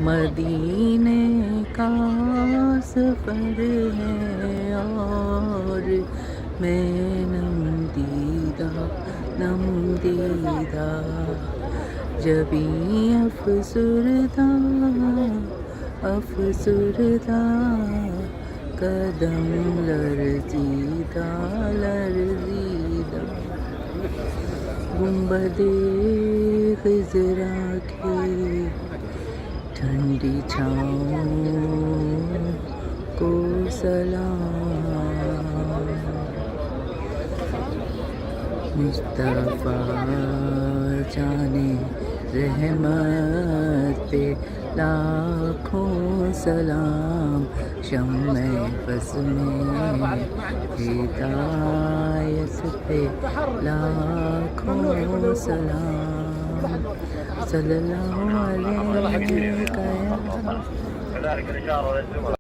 مدینے کا سفر ہے اور میں نم دیدہ جبھی افسردہ قدم لرزیدہ گنبد خضرا کی ٹھنڈی چھاؤں کو سلام مصطفیٰ جانے رحمت پہ لاکھوں سلام شمع بس میں ہدایت پہ لاکھوں سلام صلی اللہ علیہ وسلم.